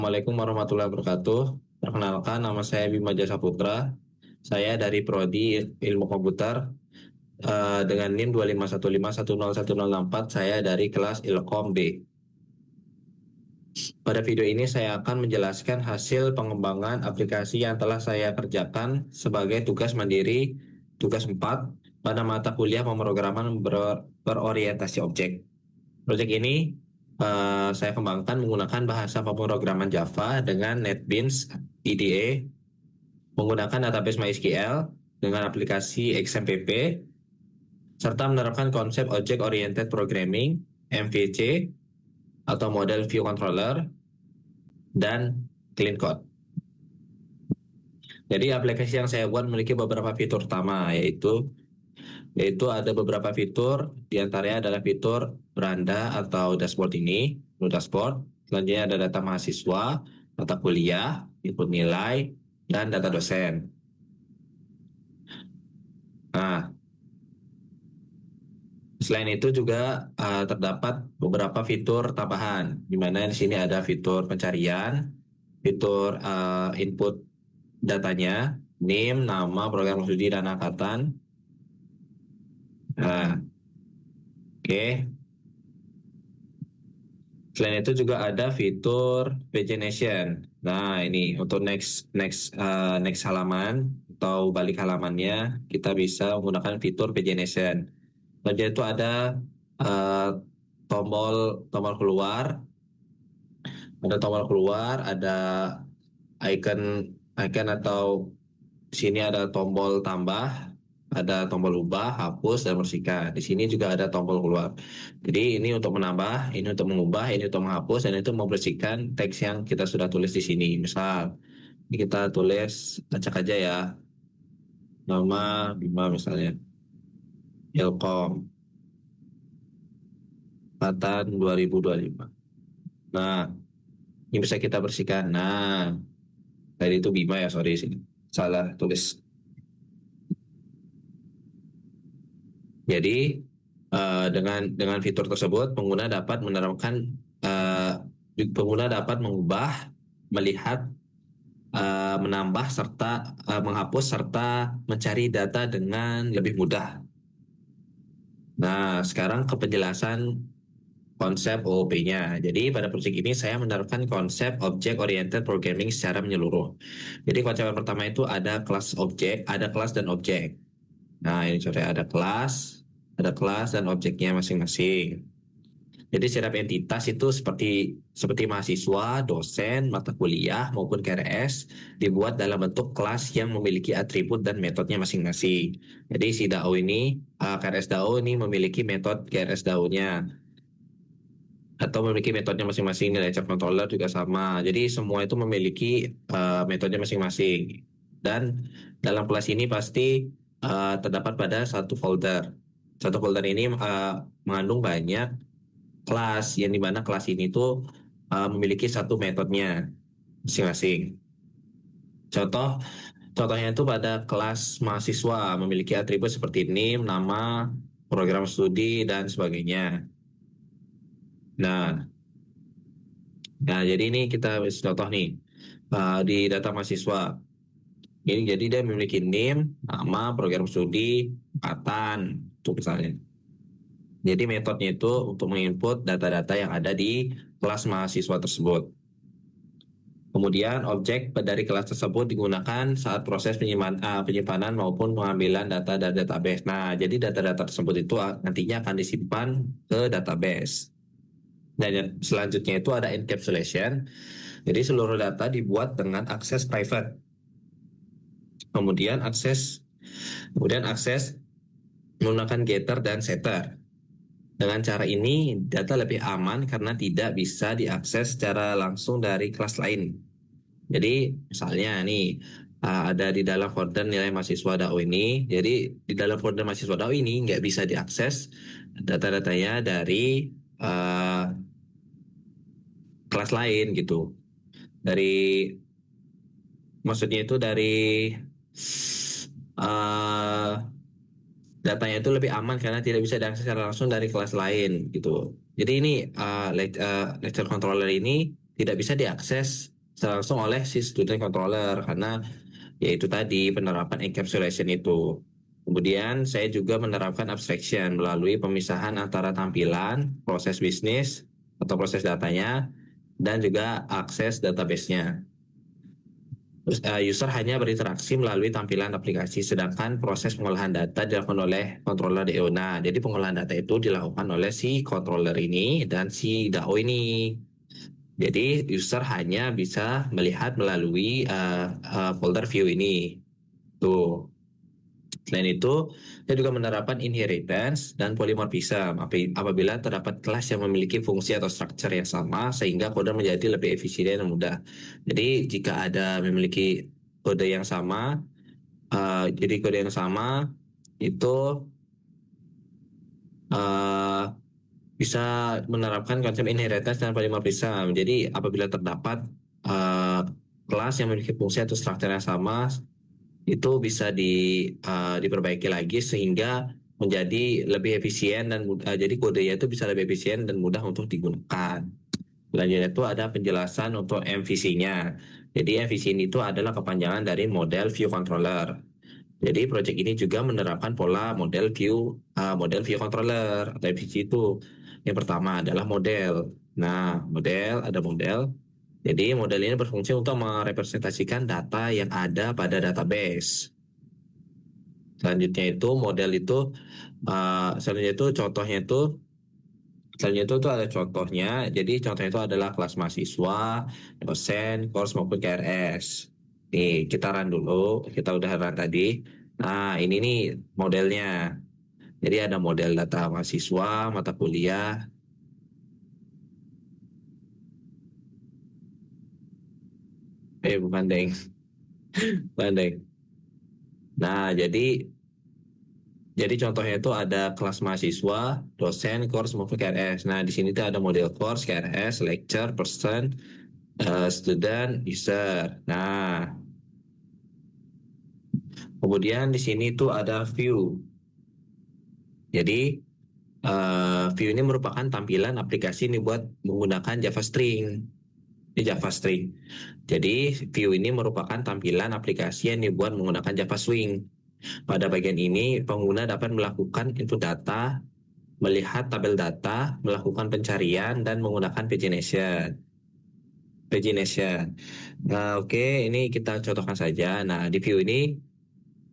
Assalamualaikum warahmatullahi wabarakatuh. Perkenalkan, nama saya Bima Jasa Putra. Saya dari Prodi Ilmu Komputer dengan NIM 251510164. Saya dari kelas Ilkom B. Pada video ini saya akan menjelaskan hasil pengembangan aplikasi yang telah saya kerjakan sebagai tugas mandiri, tugas 4 pada mata kuliah pemrograman berorientasi objek. Proyek ini saya kembangkan menggunakan bahasa pemrograman Java dengan NetBeans IDE, menggunakan database MySQL dengan aplikasi XMPP, serta menerapkan konsep Object Oriented Programming (MVC) atau model View Controller dan Clean Code. Jadi aplikasi yang saya buat memiliki beberapa fitur utama, yaitu ada beberapa fitur, diantaranya adalah fitur beranda atau dashboard ini, dashboard. Selanjutnya ada data mahasiswa, data kuliah, input nilai, dan data dosen. Nah, selain itu juga terdapat beberapa fitur tambahan, di mana di sini ada fitur pencarian, fitur input datanya, NIM, nama, program studi, dan angkatan. Nah, oke. Selain itu juga ada fitur pagination. Nah, ini untuk next halaman atau balik halamannya kita bisa menggunakan fitur pagination. Lalu itu ada tombol keluar, ada icon atau di sini ada tombol tambah, ada tombol ubah, hapus, dan bersihkan. Di sini juga ada tombol keluar. Jadi ini untuk menambah, ini untuk mengubah, ini untuk menghapus, dan itu membersihkan teks yang kita sudah tulis di sini. Misal, ini kita tulis, acak aja ya, nama Bima misalnya, Ilkom, angkatan 2025. Nah, ini bisa kita bersihkan. Nah, tadi itu Bima ya, sorry sini, salah tulis. Jadi dengan fitur tersebut pengguna dapat mengubah, melihat, menambah serta menghapus serta mencari data dengan lebih mudah. Nah, sekarang ke penjelasan konsep OOP-nya. Jadi pada proyek ini saya menerapkan konsep Object Oriented Programming secara menyeluruh. Jadi konsep yang pertama itu ada kelas dan objek. Nah, ini contohnya ada kelas dan objeknya masing-masing. Jadi setiap entitas itu seperti mahasiswa, dosen, mata kuliah maupun KRS dibuat dalam bentuk kelas yang memiliki atribut dan metodenya masing-masing. Jadi si DAO ini, KRS DAO ini memiliki metode KRS DAO-nya atau memiliki metodenya masing-masing. Lecture controller juga sama. Jadi semua itu memiliki metodenya masing-masing. Dan dalam kelas ini pasti terdapat pada satu folder. Satu folder ini mengandung banyak kelas, yang dimana kelas ini tuh memiliki satu metodenya masing-masing. Contohnya itu pada kelas mahasiswa memiliki atribut seperti NIM, nama, program studi, dan sebagainya. Nah, jadi ini kita contoh nih di data mahasiswa. Ini jadi dia memiliki NIM, nama, program studi, angkatan, itu misalnya. Jadi metodenya itu untuk menginput data-data yang ada di kelas mahasiswa tersebut. Kemudian objek dari kelas tersebut digunakan saat proses penyimpanan maupun pengambilan data dari database. Nah, jadi data-data tersebut itu nantinya akan disimpan ke database. Dan selanjutnya itu ada encapsulation. Jadi seluruh data dibuat dengan akses private. Kemudian akses menggunakan getter dan setter. Dengan cara ini, data lebih aman karena tidak bisa diakses secara langsung dari kelas lain. Jadi, misalnya nih, ada di dalam folder nilai mahasiswa DAO ini. Jadi, di dalam folder mahasiswa DAO ini nggak bisa diakses data-datanya dari kelas lain gitu. Maksudnya itu dari datanya itu lebih aman karena tidak bisa diakses secara langsung dari kelas lain gitu. Jadi ini lecture controller ini tidak bisa diakses langsung oleh si student controller karena yaitu tadi penerapan encapsulation itu. Kemudian saya juga menerapkan abstraction melalui pemisahan antara tampilan, proses bisnis atau proses datanya, dan juga akses database-nya. Terus, user hanya berinteraksi melalui tampilan aplikasi, sedangkan proses pengolahan data dilakukan oleh controller DAO. Nah, jadi pengolahan data itu dilakukan oleh si controller ini dan si DAO ini. Jadi user hanya bisa melihat melalui folder view ini. Tuh. Selain itu, saya juga menerapkan inheritance dan polymorphism apabila terdapat kelas yang memiliki fungsi atau structure yang sama sehingga kode menjadi lebih efisien dan mudah. Jadi jika ada memiliki kode yang sama, jadi kode yang sama itu uh, bisa menerapkan konsep inheritance dan polymorphism. Jadi apabila terdapat uh, kelas yang memiliki fungsi atau struktur yang sama, itu bisa diperbaiki lagi sehingga menjadi lebih efisien dan jadi kodenya itu bisa lebih efisien dan mudah untuk digunakan. Selanjutnya itu ada penjelasan untuk MVC-nya. Jadi MVC ini itu adalah kepanjangan dari model view controller. Jadi project ini juga menerapkan pola model view controller atau MVC itu. Yang pertama adalah model. Nah, ada model. Jadi model ini berfungsi untuk merepresentasikan data yang ada pada database. Selanjutnya itu model itu selanjutnya itu contohnya itu selanjutnya itu ada contohnya. Jadi contohnya itu adalah kelas mahasiswa, dosen, course maupun KRS. Nih kita run dulu, kita udah run tadi. Nah ini nih modelnya. Jadi ada model data mahasiswa, mata kuliah. Bukan deng, bukan deng. Nah jadi contohnya itu ada kelas mahasiswa, dosen, course maupun KRS. Nah, di sini tuh ada model course, KRS, lecture, person, student, user. Nah, kemudian di sini tuh ada view. Jadi view ini merupakan tampilan aplikasi ini buat menggunakan Java String. Ini Java String. Jadi view ini merupakan tampilan aplikasi yang dibuat menggunakan Java Swing. Pada bagian ini, pengguna dapat melakukan input data, melihat tabel data, melakukan pencarian, dan menggunakan pagination. Nah, oke, ini kita contohkan saja. Nah, di view ini,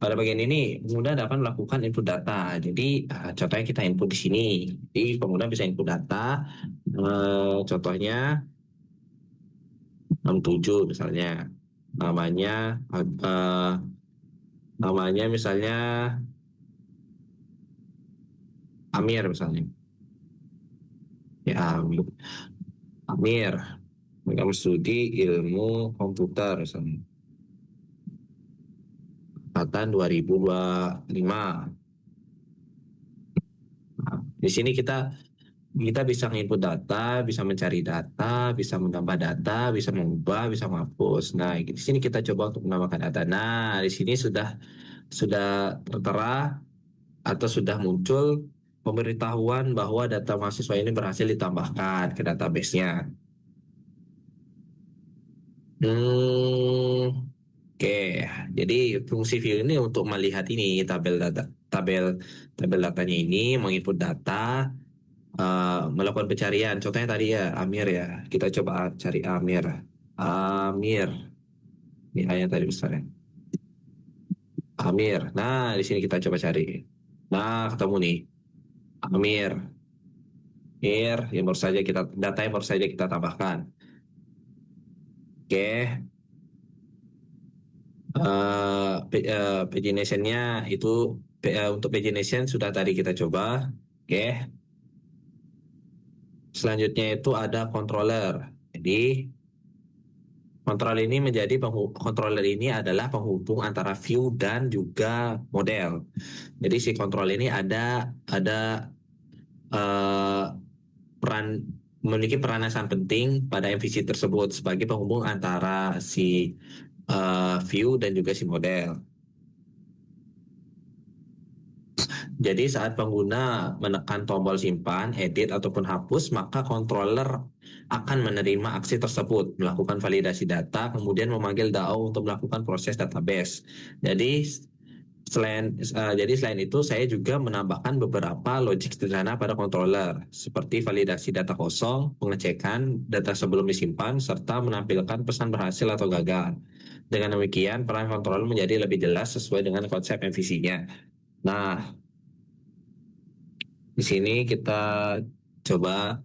pada bagian ini, pengguna dapat melakukan input data. Jadi, contohnya kita input di sini. Jadi, pengguna bisa input data. Contohnya, 67 misalnya. Namanya, namanya misalnya Amir misalnya. Ya, Amir. Kamu studi ilmu komputer misalnya. Angkatan 2025. Nah, di sini kita bisa input data, bisa mencari data, bisa menambah data, bisa mengubah, bisa menghapus. Nah, di sini kita coba untuk menambahkan data. Nah, di sini sudah tertera atau sudah muncul pemberitahuan bahwa data mahasiswa ini berhasil ditambahkan ke database-nya. Oke, jadi fungsi view ini untuk melihat ini tabel datanya ini, menginput data, melakukan pencarian. Contohnya tadi ya Amir ya, kita coba cari Amir. Amir, ini hanya tadi besarnya. Amir. Nah, di sini kita coba cari. Nah, ketemu nih. Amir. Amir, yang baru saja data yang baru saja kita tambahkan. Oke, pagination-nya itu untuk pagination sudah tadi kita coba. Oke. Selanjutnya itu ada controller. Jadi controller ini adalah penghubung antara view dan juga model. Jadi si controller ini ada uh, peran memiliki peran yang sangat penting pada MVC tersebut sebagai penghubung antara si view dan juga si model. Jadi saat pengguna menekan tombol simpan, edit, ataupun hapus, maka controller akan menerima aksi tersebut, melakukan validasi data, kemudian memanggil DAO untuk melakukan proses database. Jadi selain itu, saya juga menambahkan beberapa logik sederhana pada controller, seperti validasi data kosong, pengecekan data sebelum disimpan, serta menampilkan pesan berhasil atau gagal. Dengan demikian, peran controller menjadi lebih jelas sesuai dengan konsep MVC-nya. Nah, di sini kita coba,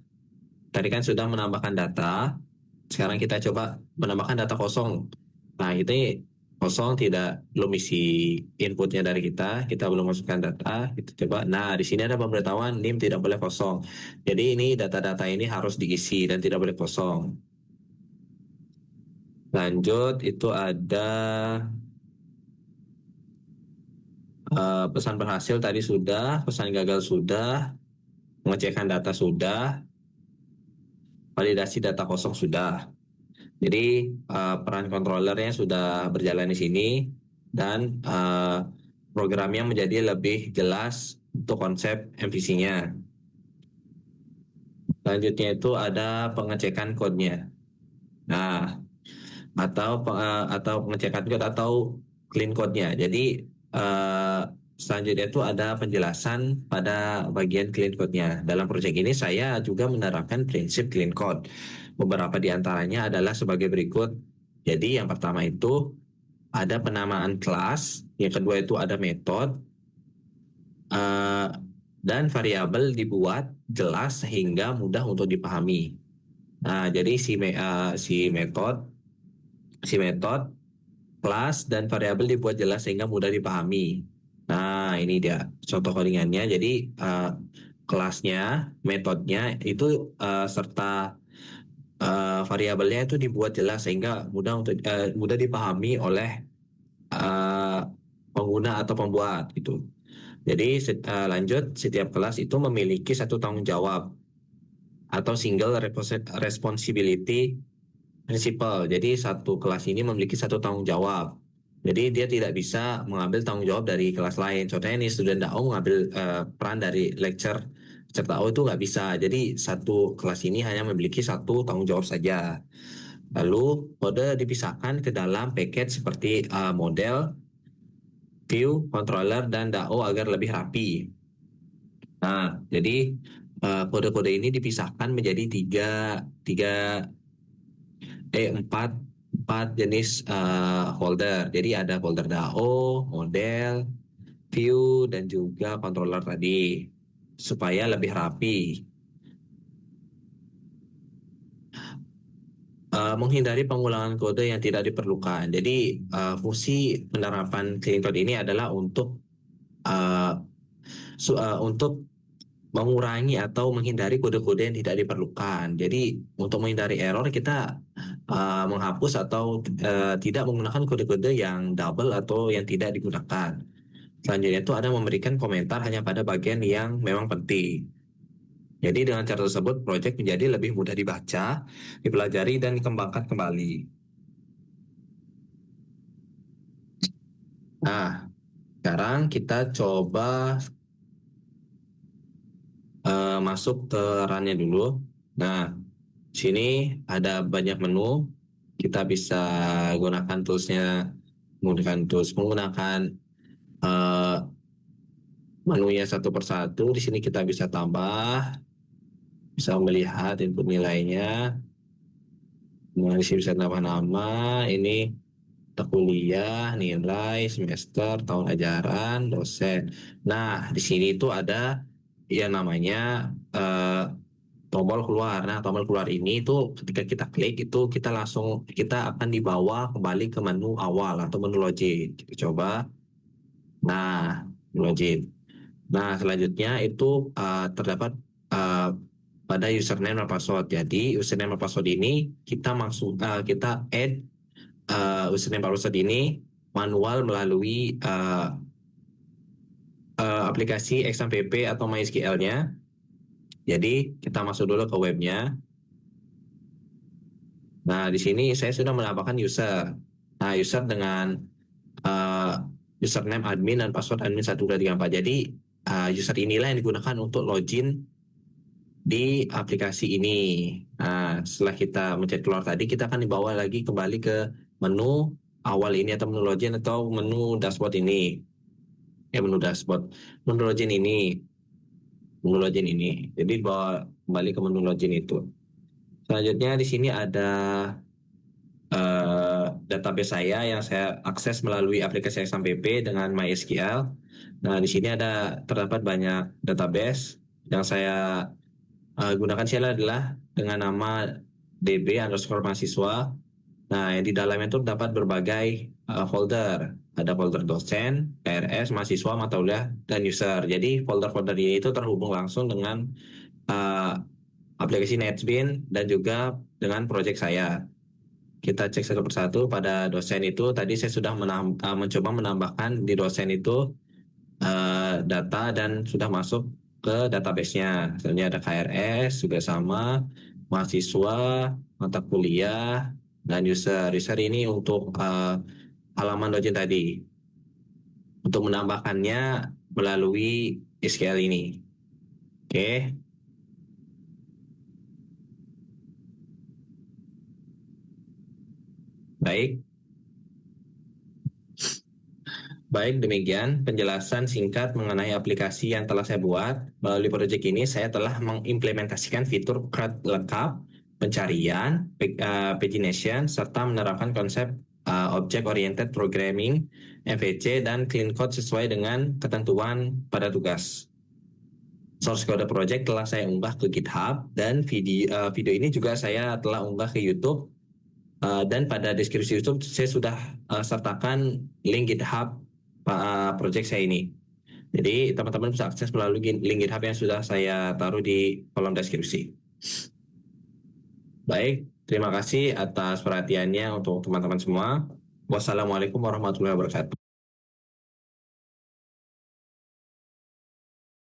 tadi kan sudah menambahkan data, sekarang kita coba menambahkan data kosong. Nah, ini kosong, tidak belum isi inputnya dari kita belum masukkan data, kita coba. Nah, di sini ada pemberitahuan NIM tidak boleh kosong. Jadi ini data-data ini harus diisi dan tidak boleh kosong. Lanjut, itu ada pesan berhasil tadi sudah, pesan gagal sudah, pengecekan data sudah, validasi data kosong sudah. Jadi peran controllernya sudah berjalan di sini dan programnya menjadi lebih jelas untuk konsep MVC-nya. Selanjutnya itu ada pengecekan kodenya. Nah, atau pengecekan code atau clean code-nya. Jadi selanjutnya itu ada penjelasan pada bagian clean code-nya. Dalam proyek ini saya juga menerapkan prinsip clean code. Beberapa di antaranya adalah sebagai berikut. Jadi yang pertama itu ada penamaan kelas, yang kedua itu ada metode, dan variabel dibuat jelas sehingga mudah untuk dipahami. Nah, jadi si metode, kelas, dan variabel dibuat jelas sehingga mudah dipahami. Nah, ini dia contoh codingannya. Jadi kelasnya, metodenya itu serta variabelnya itu dibuat jelas sehingga mudah dipahami oleh uh, pengguna atau pembuat gitu. Jadi lanjut, setiap kelas itu memiliki satu tanggung jawab atau single responsibility principle. Jadi satu kelas ini memiliki satu tanggung jawab. Jadi dia tidak bisa mengambil tanggung jawab dari kelas lain. Contohnya nih, student DAO mengambil peran dari lecture DAO itu nggak bisa. Jadi satu kelas ini hanya memiliki satu tanggung jawab saja. Lalu kode dipisahkan ke dalam paket seperti model, view, controller, dan DAO agar lebih rapi. Nah, jadi kode-kode ini dipisahkan menjadi tiga empat empat jenis folder. Jadi ada folder DAO, model, view, dan juga controller tadi supaya lebih rapi. Menghindari pengulangan kode yang tidak diperlukan. Jadi fungsi penerapan clean code ini adalah uh, untuk mengurangi atau menghindari kode-kode yang tidak diperlukan. Jadi untuk menghindari error kita menghapus atau tidak menggunakan kode-kode yang double atau yang tidak digunakan. Selanjutnya itu ada memberikan komentar hanya pada bagian yang memang penting. Jadi dengan cara tersebut proyek menjadi lebih mudah dibaca, dipelajari, dan dikembangkan kembali. Nah, sekarang kita coba masuk ke runnya dulu. Nah, sini ada banyak menu. Kita bisa gunakan toolsnya, menggunakan uh, menunya satu persatu. Di sini kita bisa tambah, bisa melihat input nilainya. Nah, di sini bisa tambah nama. Ini kuliah, nilai, semester, tahun ajaran, dosen. Nah, di sini itu ada yang namanya tombol keluar. Nah, tombol keluar ini itu ketika kita klik itu kita akan dibawa kembali ke menu awal atau menu login. Kita coba. Nah, login. Nah, selanjutnya itu terdapat uh, pada username dan password. Jadi, username dan password ini kita add username dan password ini manual melalui aplikasi XMPP atau MySQL-nya. Jadi, kita masuk dulu ke webnya. Nah, di sini saya sudah menambahkan user. Nah, user dengan username admin dan password admin 1, 2, 3, 4. Jadi, user inilah yang digunakan untuk login di aplikasi ini. Nah, setelah kita mencet keluar tadi, kita akan dibawa lagi kembali ke menu awal ini atau menu login atau menu dashboard ini. Menu dashboard. Menu login ini. Menu login ini. Jadi bawa kembali ke menu login itu. Selanjutnya di sini ada database saya yang saya akses melalui aplikasi XAMPP dengan MySQL. Nah, di sini terdapat banyak database yang saya gunakan sih adalah dengan nama db_mahasiswa. Nah, yang di dalamnya itu terdapat berbagai folder. Ada folder dosen, KRS, mahasiswa, mata kuliah, dan user. Jadi folder-folder ini itu terhubung langsung dengan uh, aplikasi NetBeans dan juga dengan proyek saya. Kita cek satu persatu. Pada dosen itu tadi saya sudah mencoba menambahkan di dosen itu data dan sudah masuk ke database-nya. Misalnya ada KRS juga sama, mahasiswa, mata kuliah, dan user. User ini untuk halaman login tadi. Untuk menambahkannya melalui SQL ini. Oke. Baik. Baik, demikian penjelasan singkat mengenai aplikasi yang telah saya buat. Melalui proyek ini, saya telah mengimplementasikan fitur CRUD lengkap, pencarian, pagination, serta menerapkan konsep Object Oriented Programming, FEC, dan clean code sesuai dengan ketentuan pada tugas. Source code project telah saya unggah ke GitHub, dan video ini juga saya telah unggah ke YouTube. Dan pada deskripsi YouTube saya sudah sertakan link GitHub project saya ini. Jadi teman-teman bisa akses melalui link GitHub yang sudah saya taruh di kolom deskripsi. Baik, terima kasih atas perhatiannya untuk teman-teman semua. Wassalamualaikum warahmatullahi wabarakatuh.